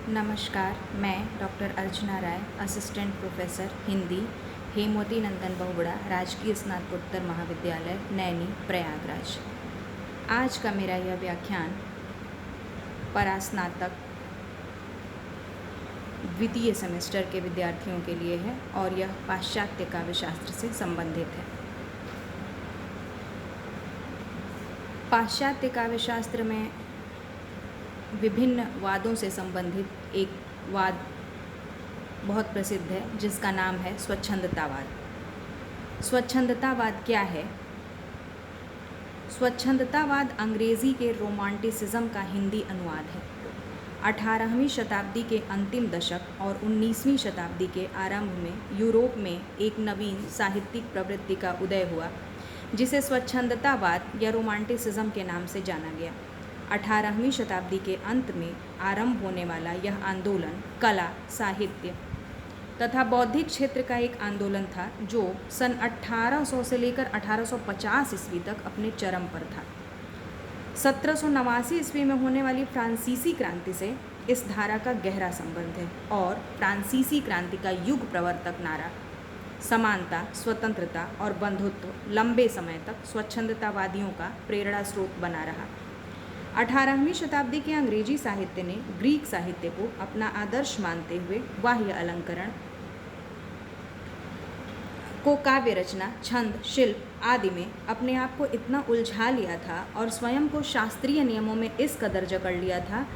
नमस्कार, मैं डॉक्टर अर्चना राय, assistant professor Hindi, Hemvati Nandan Bahuguna राजकीय स्नातकोत्तर महाविद्यालय, नैनी, प्रयागराज। आज का मेरा यह व्याख्यान परास्नातक द्वितीय सेमेस्टर के विद्यार्थियों के लिए है और यह पाश्चात्य काव्यशास्त्र से संबंधित है। पाश्चात्य काव्यशास्त्र में विभिन्न वादों से संबंधित एक वाद बहुत प्रसिद्ध है जिसका नाम है स्वच्छंदतावाद। स्वच्छंदतावाद क्या है? स्वच्छंदतावाद अंग्रेज़ी के रोमांटिसिज्म का हिंदी अनुवाद है। 18वीं शताब्दी के अंतिम दशक और 19वीं शताब्दी के आरंभ में यूरोप में एक नवीन साहित्यिक प्रवृत्ति का उदय हुआ जिसे स्वच्छंदतावाद या रोमांटिसिज्म के नाम से जाना गया। 18वीं शताब्दी के अंत में आरंभ होने वाला यह आंदोलन कला, साहित्य तथा बौद्धिक क्षेत्र का एक आंदोलन था जो सन 1800 से लेकर 1850 ईस्वी तक अपने चरम पर था। 1789 ईस्वी में होने वाली फ्रांसीसी क्रांति से इस धारा का गहरा संबंध है और फ्रांसीसी क्रांति का युग प्रवर्तक नारा समानता, स्वतंत्रता और बंधुत्व लंबे समय तक स्वच्छंदतावादियों का प्रेरणा स्रोत बना रहा। 18वीं शताब्दी के अंग्रेजी साहित्य ने ग्रीक साहित्य को अपना आदर्श मानते हुए बाह्य अलंकरण को काव्य रचना, छंद, शिल्प आदि में अपने आप को इतना उलझा लिया था और स्वयं को शास्त्रीय नियमों में इस कदर जकड़ लिया था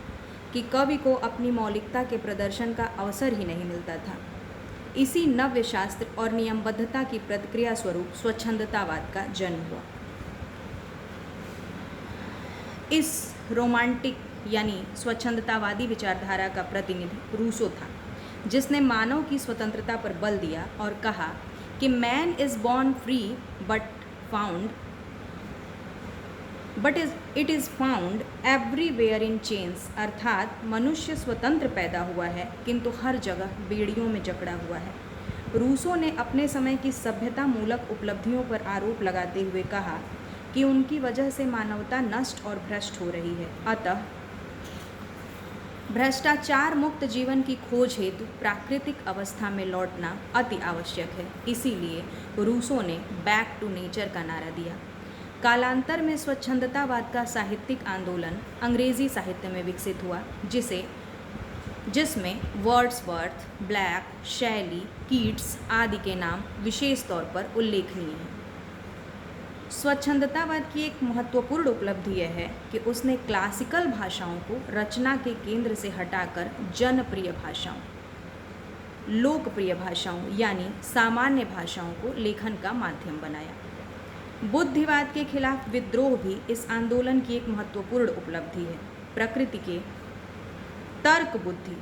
कि कवि को अपनी मौलिकता के प्रदर्शन का अवसर ही नहीं मिलता था। इसी नव्य शास्त्र और नियमबद्धता की प्रतिक्रिया स्वरूप स्वच्छंदतावाद का जन्म हुआ। इस रोमांटिक यानी स्वच्छंदतावादी विचारधारा का प्रतिनिधि रूसो था, जिसने मानव की स्वतंत्रता पर बल दिया और कहा कि man is born free but it is found everywhere in chains, अर्थात मनुष्य स्वतंत्र पैदा हुआ है किंतु हर जगह बेड़ियों में जकड़ा हुआ है। रूसो ने अपने समय की सभ्यता मूलक उपलब्धियों पर आरोप लगाते हुए कहा कि उनकी वजह से मानवता नष्ट और भ्रष्ट हो रही है। अतः भ्रष्टाचार मुक्त जीवन की खोज हेतु प्राकृतिक अवस्था में लौटना अति आवश्यक है। इसीलिए रूसो ने बैक टू नेचर का नारा दिया। कालांतर में स्वच्छंदतावाद का साहित्यिक आंदोलन अंग्रेजी साहित्य में विकसित हुआ जिसमें वर्ड्सवर्थ, ब्लैक, शैली, कीट्स आदि के नाम विशेष तौर पर उल्लेखनीय हैं। स्वच्छंदतावाद की एक महत्वपूर्ण उपलब्धि यह है कि उसने क्लासिकल भाषाओं को रचना के केंद्र से हटाकर जनप्रिय भाषाओं, लोकप्रिय भाषाओं यानी सामान्य भाषाओं को लेखन का माध्यम बनाया। बुद्धिवाद के खिलाफ विद्रोह भी इस आंदोलन की एक महत्वपूर्ण उपलब्धि है। प्रकृति के तर्क बुद्धि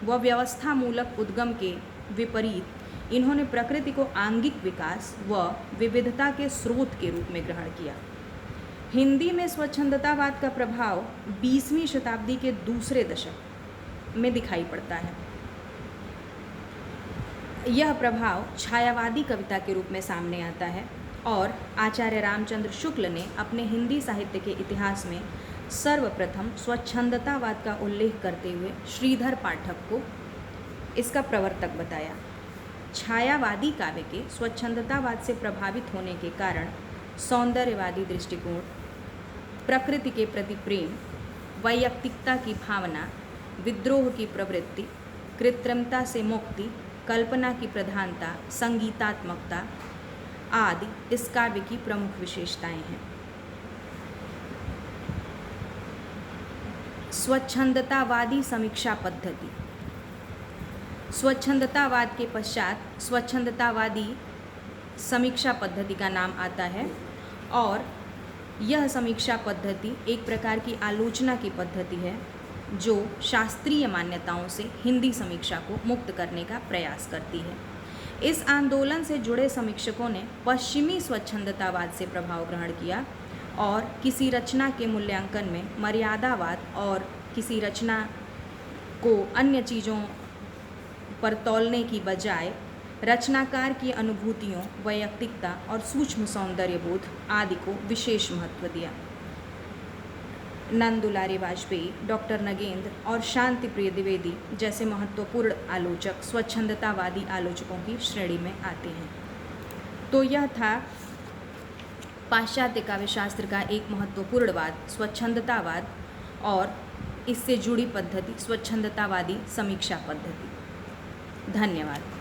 व व्यवस्था मूलक उद्गम के विपरीत इन्होंने प्रकृति को आंगिक विकास व विविधता के स्रोत के रूप में ग्रहण किया। हिंदी में स्वच्छंदतावाद का प्रभाव 20वीं शताब्दी के दूसरे दशक में दिखाई पड़ता है। यह प्रभाव छायावादी कविता के रूप में सामने आता है और आचार्य रामचंद्र शुक्ल ने अपने हिंदी साहित्य के इतिहास में सर्वप्रथम स्वच्छंदतावाद का उल्लेख करते हुए श्रीधर पाठक को इसका प्रवर्तक बताया। छायावादी काव्य के स्वच्छंदतावाद से प्रभावित होने के कारण सौंदर्यवादी दृष्टिकोण, प्रकृति के प्रति प्रेम, वैयक्तिकता की भावना, विद्रोह की प्रवृत्ति, कृत्रिमता से मुक्ति, कल्पना की प्रधानता, संगीतात्मकता आदि इस काव्य की प्रमुख विशेषताएं हैं। स्वच्छंदतावादी समीक्षा पद्धति। स्वच्छंदतावाद के पश्चात स्वच्छंदतावादी समीक्षा पद्धति का नाम आता है और यह समीक्षा पद्धति एक प्रकार की आलोचना की पद्धति है जो शास्त्रीय मान्यताओं से हिंदी समीक्षा को मुक्त करने का प्रयास करती है। इस आंदोलन से जुड़े समीक्षकों ने पश्चिमी स्वच्छंदतावाद से प्रभाव ग्रहण किया और किसी रचना के मूल्यांकन में मर्यादावाद और किसी रचना को अन्य चीज़ों पर तौलने की बजाय रचनाकार की अनुभूतियों, वैयक्तिकता और सूक्ष्म सौंदर्य बोध आदि को विशेष महत्व दिया। नंद दुलारी वाजपेयी, डॉक्टर नगेंद्र और शांति प्रिय द्विवेदी जैसे महत्वपूर्ण आलोचक स्वच्छंदतावादी आलोचकों की श्रेणी में आते हैं। तो यह था पाश्चात्य काव्यशास्त्र का एक महत्वपूर्ण वाद, स्वच्छंदतावाद, और इससे जुड़ी पद्धति स्वच्छंदतावादी समीक्षा पद्धति। धन्यवाद।